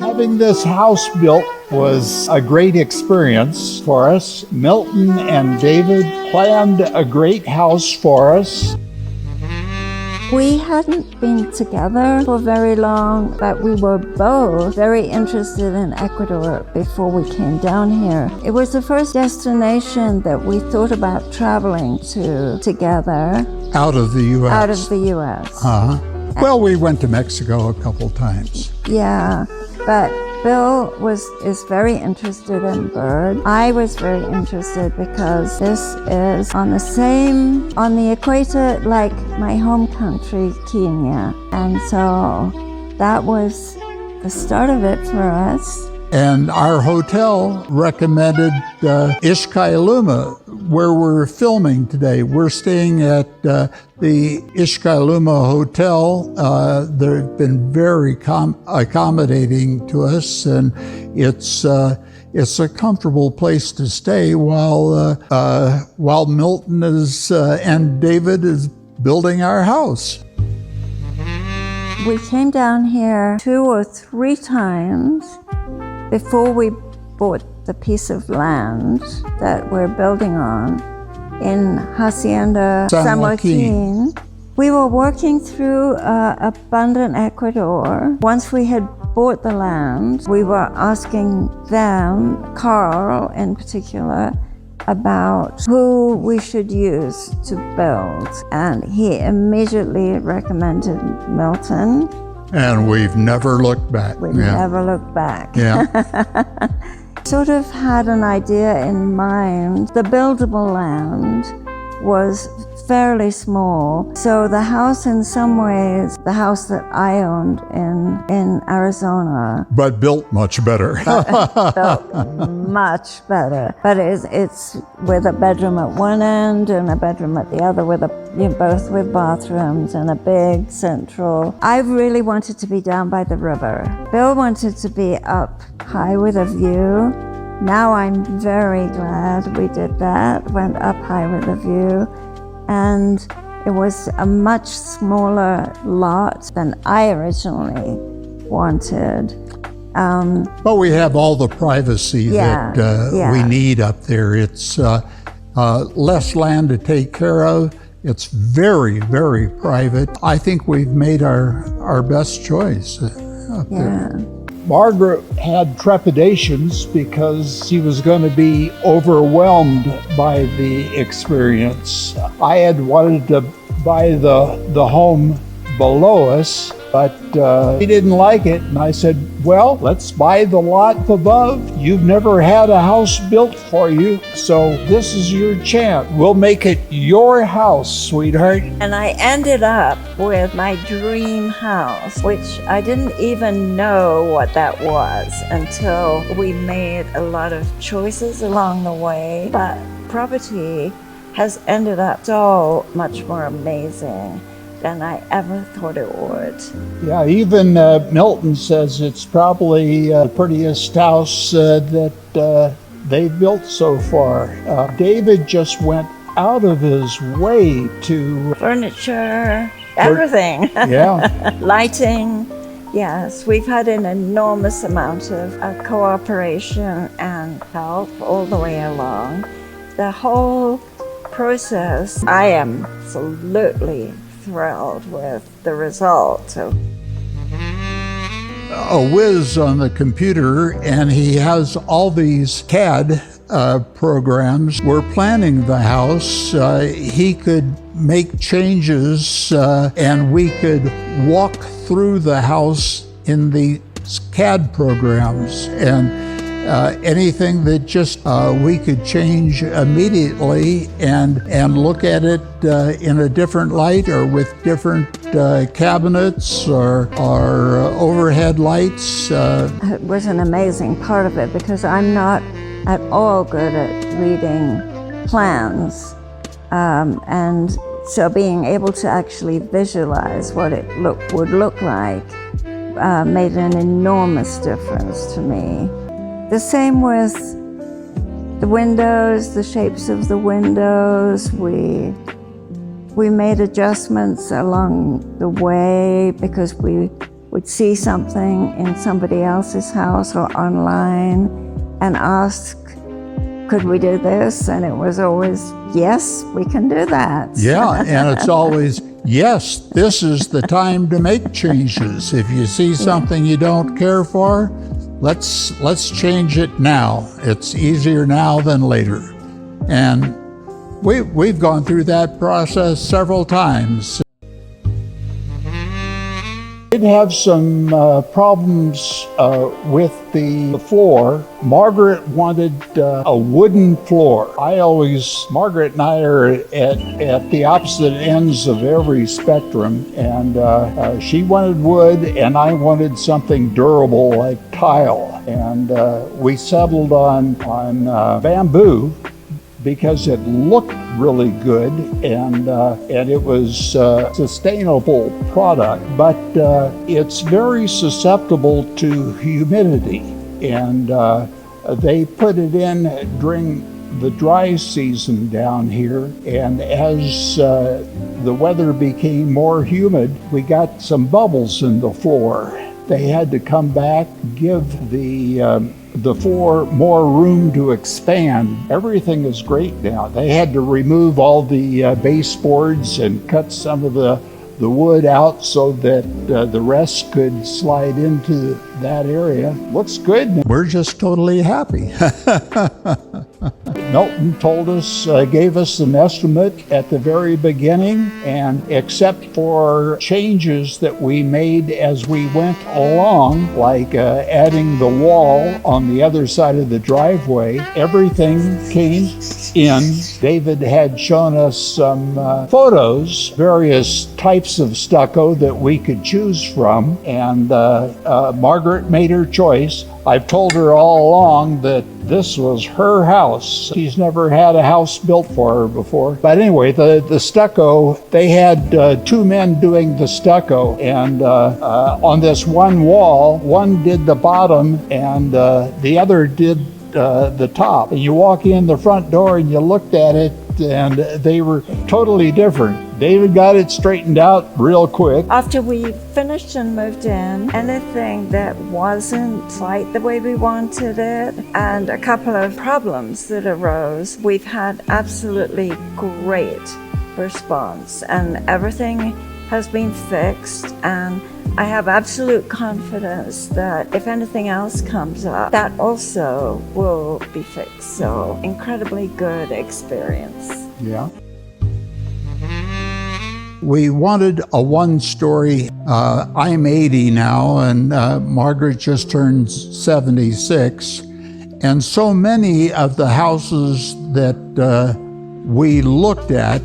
Having this house built was a great experience for us. Milton and David planned a great house for us. We hadn't been together for very long, but we were both very interested in Ecuador before we came down here. It was the first destination that we thought about traveling to together. Out of the U.S.? Out of the U.S. Well, we went to Mexico a couple times. Yeah, but Bill is very interested in bird. I was very interested because this is on the equator like my home country, Kenya. And so that was the start of it for us. And our hotel recommended Ishkailuma, where we're filming today. We're staying at the Ishkailuma Hotel. They've been very accommodating to us, and it's a comfortable place to stay while Milton and David is building our house. We came down here 2 or 3 times before we bought the piece of land that we're building on in Hacienda San Joaquin. We were working through abundant Ecuador. Once we had bought the land, we were asking them, Carl in particular, about who we should use to build. And he immediately recommended Milton. And we've never looked back. We've never looked back. Yeah. Sort of had an idea in mind. The buildable land was fairly small. So the house, in some ways, the house that I owned in Arizona. But built much better. Built much better. But it's with a bedroom at one end and a bedroom at the other, with both with bathrooms and a big central. I really wanted to be down by the river. Bill wanted to be up high with a view. Now I'm very glad we did that, went up high with a view. And it was a much smaller lot than I originally wanted. But we have all the privacy that we need up there. It's less land to take care of. It's very, very private. I think we've made our best choice up there. Margaret had trepidations because she was going to be overwhelmed by the experience. I had wanted to buy the home below us, but he didn't like it. And I said, well, let's buy the lot above. You've never had a house built for you, so this is your chance. We'll make it your house, sweetheart. And I ended up with my dream house, which I didn't even know what that was until we made a lot of choices along the way. But property has ended up so much more amazing than I ever thought it would. Yeah, even Milton says it's probably the prettiest house that they've built so far. David just went out of his way to... Furniture, everything. Yeah. Lighting. Yes, we've had an enormous amount of cooperation and help all the way along. The whole process, I am absolutely thrilled with the result. A whiz on the computer, and he has all these CAD programs. We're planning the house. He could make changes and we could walk through the house in the CAD programs, and anything that just we could change immediately and look at it in a different light, or with different cabinets or overhead lights. It was an amazing part of it because I'm not at all good at reading plans, and so being able to actually visualize what it would look like made an enormous difference to me. The same with the windows, the shapes of the windows. We made adjustments along the way because we would see something in somebody else's house or online and ask, could we do this? And it was always, yes, we can do that. Yeah, and it's always, yes, this is the time to make changes. If you see something you don't care for, let's change it now. It's easier now than later. And we've gone through that process several times. Did have some problems with the floor. Margaret wanted a wooden floor. Margaret and I are at the opposite ends of every spectrum, and she wanted wood and I wanted something durable like tile. And we settled on bamboo because it looked really good and it was a sustainable product, but it's very susceptible to humidity, and they put it in during the dry season down here, and as the weather became more humid, we got some bubbles in the floor. They had to come back, give the floor more room to expand. Everything is great now. They had to remove all the baseboards and cut some of the wood out so that the rest could slide into that area. Looks good. We're just totally happy. Milton told us, gave us an estimate at the very beginning, and except for changes that we made as we went along, like adding the wall on the other side of the driveway, everything came in. David had shown us some photos, various types of stucco that we could choose from, and Margaret made her choice. I've told her all along that this was her house. She's never had a house built for her before. But anyway, the stucco, they had two men doing the stucco, and on this one wall, one did the bottom and the other did the top. And you walk in the front door and you looked at it, and they were totally different. David got it straightened out real quick. After we finished and moved in, anything that wasn't quite the way we wanted it, and a couple of problems that arose, we've had absolutely great response, and everything has been fixed, and I have absolute confidence that if anything else comes up, that also will be fixed. So incredibly good experience. Yeah. We wanted a one-story. I'm 80 now, and Margaret just turned 76. And so many of the houses that we looked at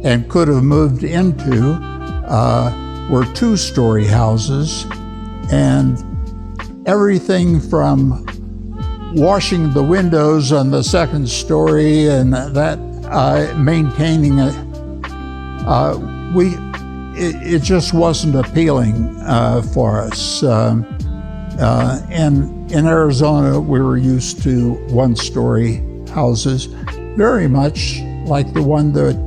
and could have moved into were two-story houses, and everything from washing the windows on the second story and that maintaining it, it just wasn't appealing for us. And in Arizona, we were used to one-story houses, very much like the one that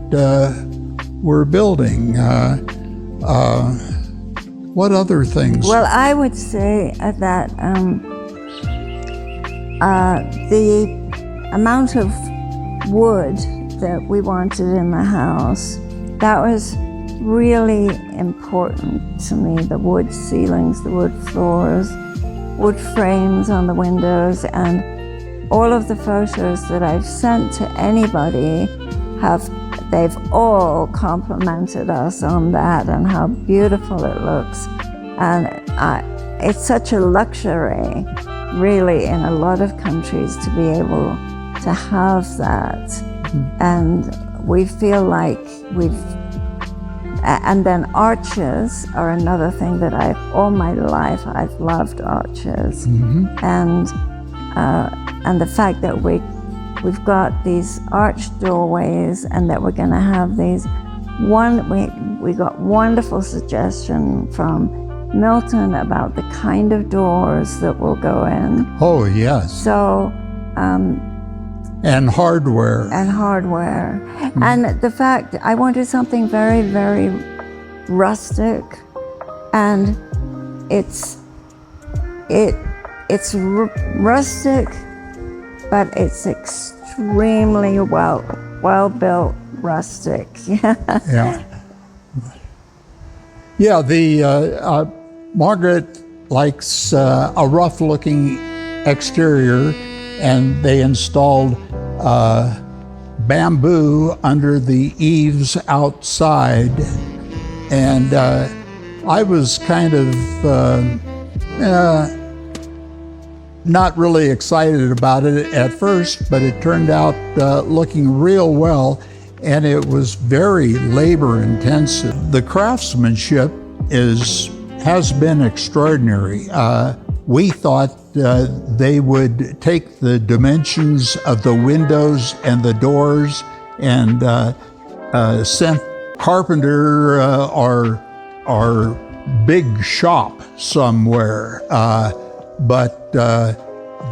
we're building. What other things? Well, I would say that the amount of wood that we wanted in the house, that was really important to me. The wood ceilings, the wood floors, wood frames on the windows, and all of the photos that I've sent to anybody they've all complimented us on that and how beautiful it looks. And it's such a luxury, really, in a lot of countries to be able to have that. And we feel like and then arches are another thing that all my life I've loved arches. And the fact that we've got these arched doorways, and that we're going to have these we got wonderful suggestion from Milton about the kind of doors that will go in. Oh, yes. So and hardware. And the fact I wanted something very, very rustic and it's rustic, but it's extremely well built rustic. Yeah. Yeah, the Margaret likes a rough-looking exterior, and they installed bamboo under the eaves outside. And I was kind of not really excited about it at first, but it turned out looking real well, and it was very labor intensive. The craftsmanship has been extraordinary. We thought they would take the dimensions of the windows and the doors and sent carpenter or big shop somewhere, but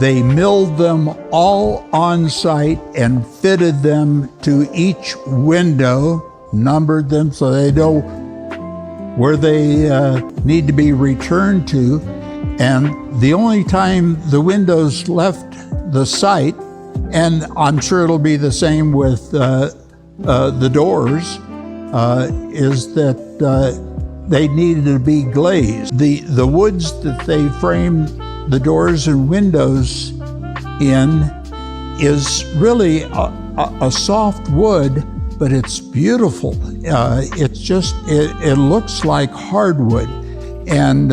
they milled them all on site and fitted them to each window, numbered them so they know where they need to be returned to. And the only time the windows left the site, and I'm sure it'll be the same with the doors, is that they needed to be glazed. The woods that they framed the doors and windows in is really a soft wood, but it's beautiful. It's just, it looks like hardwood, and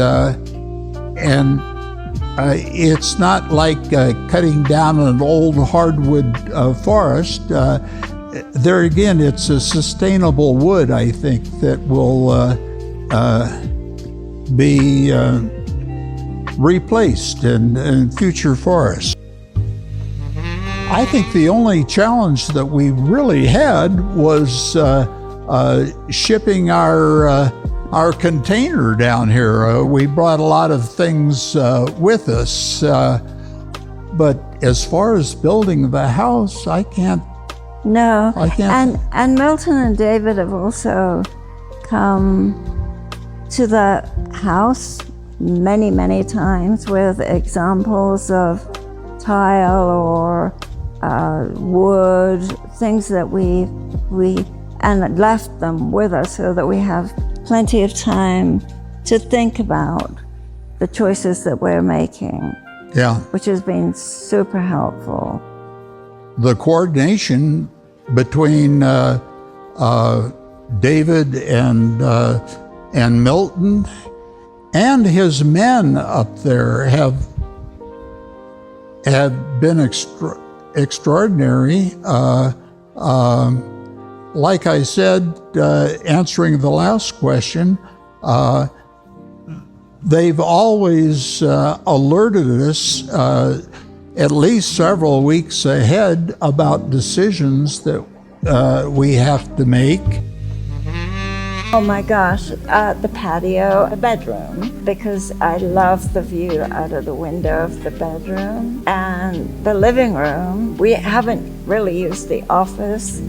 it's not like cutting down an old hardwood forest. There again, it's a sustainable wood, I think, that will be replaced in future forests. I think the only challenge that we really had was shipping our container down here. We brought a lot of things with us, but as far as building the house, I can't. No, I can't. And Milton and David have also come to the house many times with examples of tile or wood, things that we and left them with us so that we have plenty of time to think about the choices that we're making. Yeah. Which has been super helpful. The coordination between David and Milton and his men up there have been extraordinary. Like I said, answering the last question, they've always alerted us at least several weeks ahead about decisions that we have to make. Oh my gosh, the patio, the bedroom, because I love the view out of the window of the bedroom, and the living room. We haven't really used the office.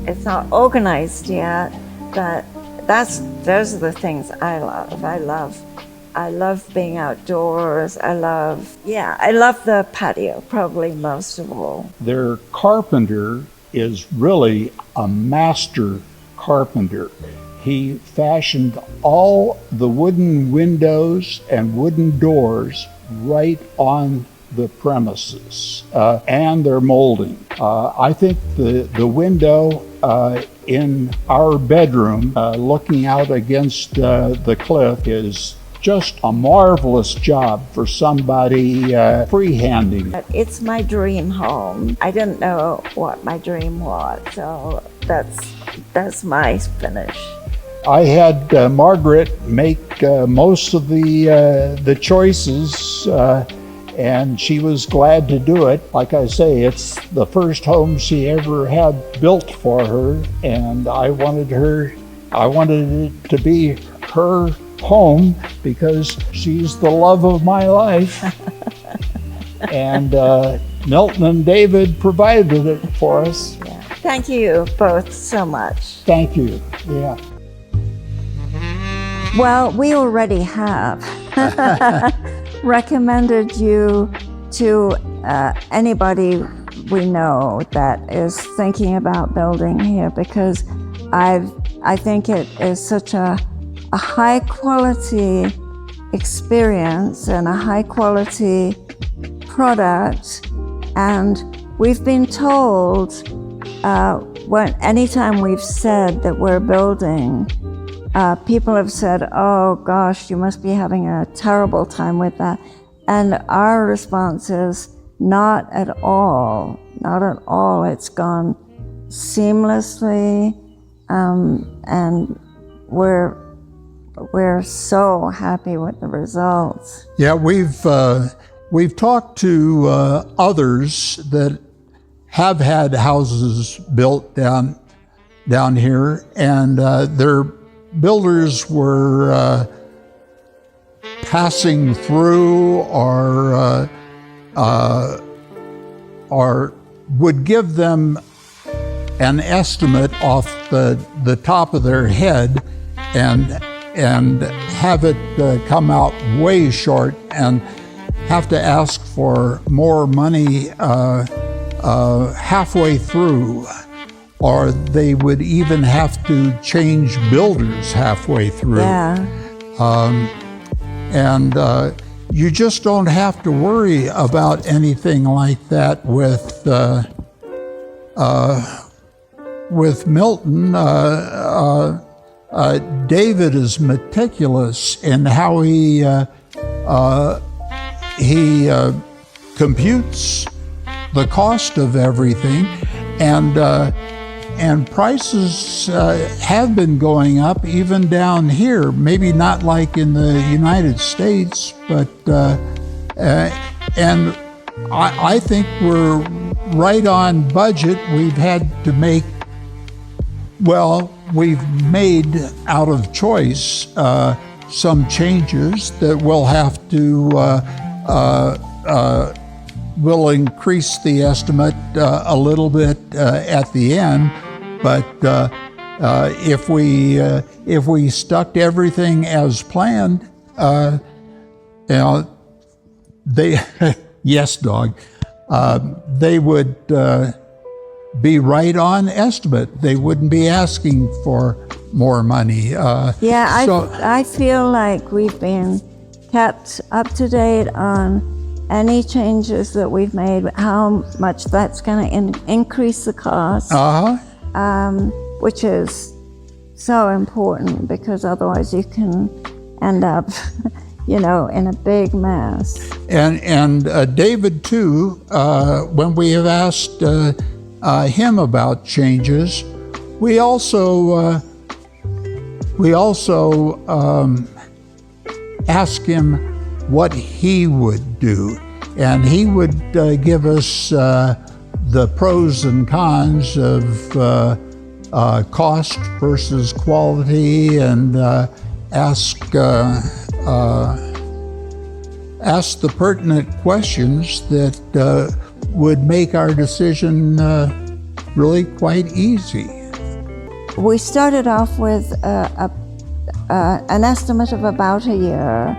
It's not organized yet, but those are the things I love. I love being outdoors. I love the patio probably most of all. Their carpenter is really a master carpenter. He fashioned all the wooden windows and wooden doors right on the premises, and their molding. I think the window in our bedroom looking out against the cliff is just a marvelous job for somebody freehanding. It's my dream home. I didn't know what my dream was, so that's my finish. I had Margaret make most of the choices, and she was glad to do it. Like I say, it's the first home she ever had built for her, and I wanted it to be her home because she's the love of my life. And Milton and David provided it for us. Yeah. Thank you both so much. Thank you. Yeah. Well, we already have recommended you to anybody we know that is thinking about building here, because I think it is such a high quality experience and a high quality product. And we've been told anytime we've said that we're building, people have said, oh gosh, you must be having a terrible time with that. And our response is, not at all, not at all. It's gone seamlessly, and we're so happy with the results. Yeah, we've talked to others that have had houses built down here, and their builders were passing through or would give them an estimate off the top of their head and have it come out way short and have to ask for more money halfway through, or they would even have to change builders halfway through. Yeah. And you just don't have to worry about anything like that with Milton. David is meticulous in how he computes the cost of everything, and prices have been going up even down here. Maybe not like in the United States, but and I think we're right on budget. We've had to make, we've made out of choice some changes that we'll have to will increase the estimate a little bit at the end, but if we stuck to everything as planned, they yes, dog, they would be right on estimate. They wouldn't be asking for more money. I feel like we've been kept up to date on any changes that we've made, how much that's going to increase the cost, which is so important, because otherwise you can end up, in a big mess. And David too, when we have asked him about changes, we also ask him what he would do, and he would give us the pros and cons of cost versus quality, and ask the pertinent questions that would make our decision really quite easy. We started off with an estimate of about a year.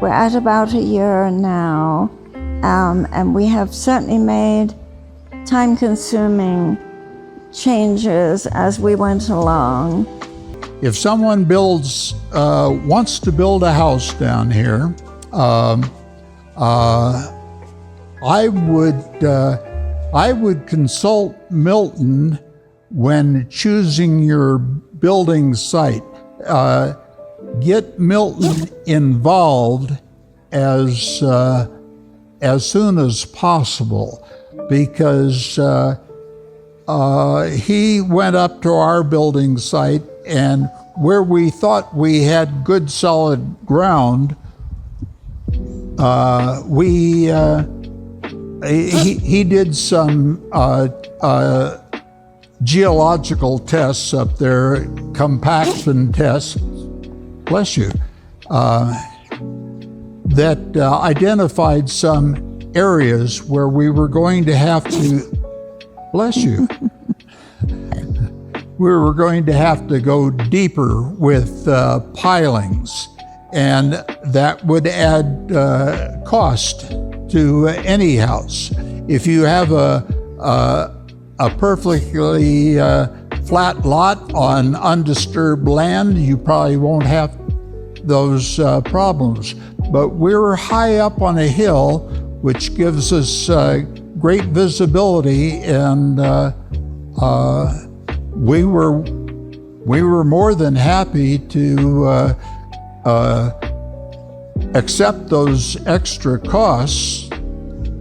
We're at about a year now, and we have certainly made time-consuming changes as we went along. If someone wants to build a house down here, I would consult Milton when choosing your building site. Get Milton involved as soon as possible, because he went up to our building site, and where we thought we had good solid ground, he did some geological tests up there, compaction tests, bless you, that identified some areas where we were going to have to, bless you, we were going to have to go deeper with pilings, and that would add cost to any house. If you have a perfectly flat lot on undisturbed land, you probably won't have those problems. But we're high up on a hill, which gives us great visibility, and we were more than happy to accept those extra costs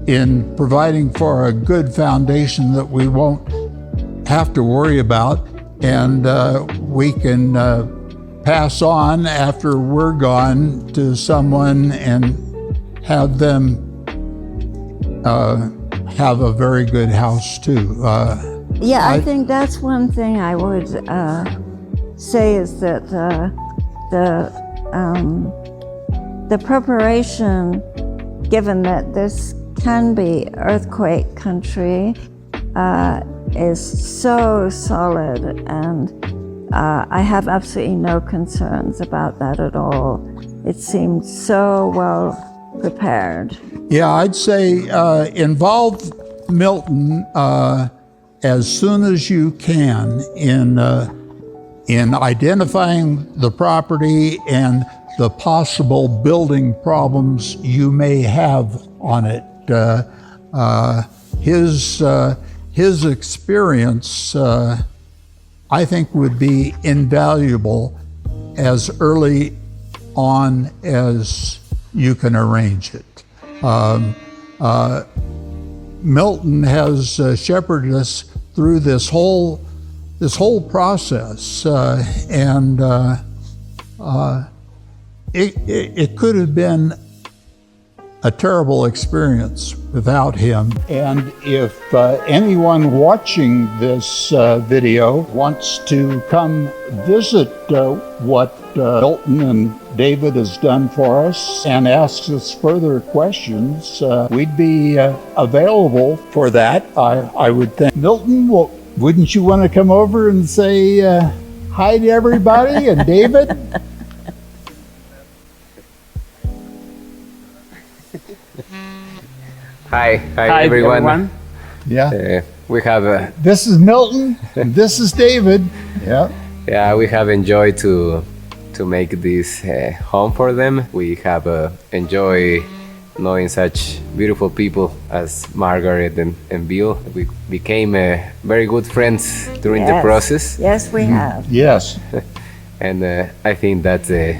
in providing for a good foundation that we won't have to worry about, and we can pass on after we're gone to someone and have them have a very good house too. I think that's one thing I would say is that the preparation, given that this can be earthquake country, is so solid, and I have absolutely no concerns about that at all. It seemed so well prepared. Yeah, I'd say involve Milton as soon as you can in identifying the property and the possible building problems you may have on it. His experience, I think, would be invaluable as early on as you can arrange it. Milton has shepherded us through this whole process, and it could have been a terrible experience without him. And if anyone watching this video wants to come visit what Milton and David has done for us and asks us further questions, we'd be available for that, I would think. Milton, wouldn't you want to come over and say hi to everybody, and David? Hi everyone. Yeah. We have This is Milton, and this is David. Yeah. we have enjoyed to make this home for them. We have enjoyed knowing such beautiful people as Margaret and Bill. We became very good friends during the process. Yes, we have. Yes. And I think that's the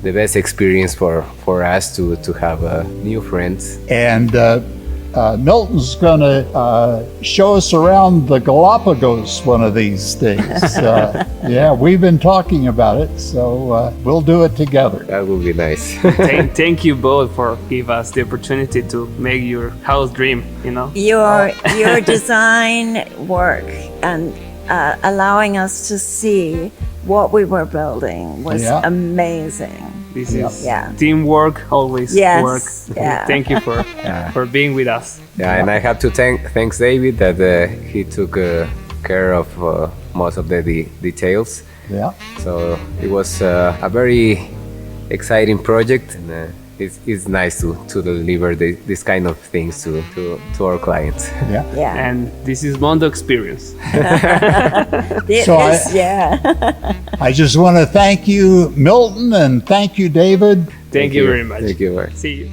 best experience for us to have new friends. And Milton's going to show us around the Galapagos one of these days. Yeah, we've been talking about it, so we'll do it together. That would be nice. Thank you both for giving us the opportunity to make your house dream, Your design work and allowing us to see what we were building was amazing. This is teamwork, always work. Yeah. Thank you for being with us. Yeah, and I have to thanks David that he took care of most of the details. Yeah. So it was a very exciting project, and it's nice to deliver this kind of things to our clients. Yeah. And this is MONDO experience. I just want to thank you, Milton, and thank you, David. Thank you very much. Thank you. See you.